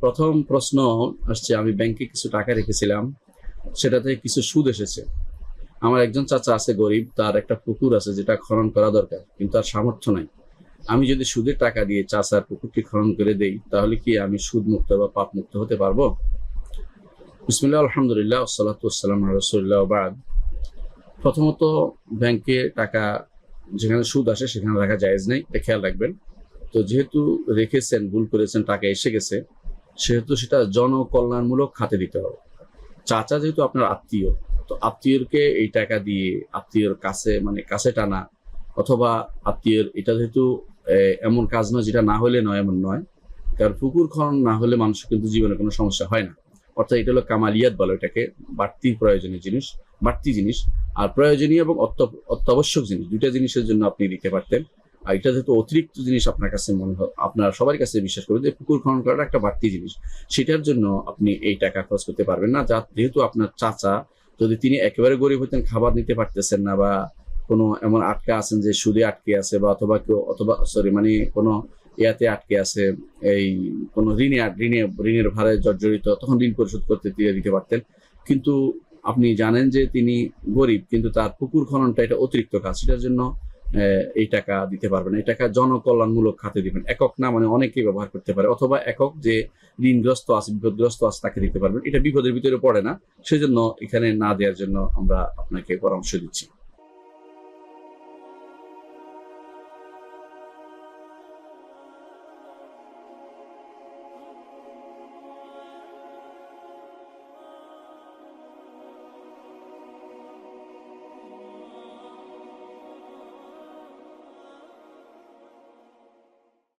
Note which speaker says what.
Speaker 1: প্রথম প্রশ্ন আসছে, আমি ব্যাংকে কিছু টাকা রেখেছিলাম, সেটাতে কিছু সুদ এসেছে। আমার একজন চাচা আছে গরিব, তার একটা পুকুর আছে যেটা খনন করা দরকার, কিন্তু তার সামর্থ্য নাই। আমি যদি সুদের টাকা দিয়ে চাচার পুকুরটি খনন করে দেই, তাহলে কি আমি সুদ মুক্ত বা পাপ মুক্ত হতে পারবো? বিসমিল্লাহ, আলহামদুলিল্লাহ, ওয়াসসালাতু ওয়াসসালামু আলা রাসূলিল্লাহ ওয়া বা'দ। প্রথমত, ব্যাংকে টাকা যেখানে সুদ আসে সেখানে রাখা জায়েজ নেই, এটা খেয়াল রাখবেন। তো যেহেতু রেখেছেন, ভুল করেছেন, টাকা এসে গেছে, সেহেতু সেটা জনকল্যাণমূলক খাতে দিতে হবে। চাচা যেহেতু আপনার আত্মীয়, তো আত্মীয়কে এই টাকা দিয়ে আত্মীয়র কাছে মানে কাছে টানা, অথবা আত্মীয়র এটা যেহেতু এমন কাজ নয় যেটা না হলে নয়, এমন নয়। কারণ পুকুর খনন না হলে মানুষের কিন্তু জীবনে কোনো সমস্যা হয় না। অর্থাৎ এটা হলো কামালিয়াত বলে এটাকে, বাড়তি প্রয়োজনীয় জিনিস, বাড়তি জিনিস। আর প্রয়োজনীয় এবং অত্যাবশ্যক জিনিস, দুইটা জিনিসের জন্য আপনি দিতে পারতেন। আর এটা যেহেতু অতিরিক্ত জিনিস আপনার কাছে মনে হয়, আপনার সবার কাছে বিশ্বাস করে যে পুকুর খনন করাটা একটা বাড়তি জিনিস, সেটার জন্য আপনি এই টাকা খরচ করতে পারবেন না। যেহেতু আপনার চাচা, যদি তিনি একেবারে গরিব হতেন, খাবার নিতে পারতেছেন না, বা কোনো এমন আটকা আছেন যে সুদে আটকে আছে, বা অথবা সরি মানে কোনো ইয়াতে আটকে আছে, এই কোনো ঋণের ভারে জর্জরিত, তখন ঋণ পরিশোধ করতে দিতে পারতেন। কিন্তু আপনি জানেন যে তিনি গরিব, কিন্তু তার পুকুর খননটা এটা অতিরিক্ত কাজ, সেটার জন্য এই টাকা দিতে পারবেন। এই টাকা জনকল্যাণমূলক খাতে দিবেন, একক না, মানে অনেকেই ব্যবহার করতে পারে, অথবা একক যে ঋণগ্রস্ত আছে, বিপদগ্রস্ত আছে, তাকে দিতে পারবেন। এটা বিপদের ভিতরে পড়ে না, সেজন্য এখানে না দেওয়ার জন্য আমরা আপনাকে পরামর্শ দিচ্ছি।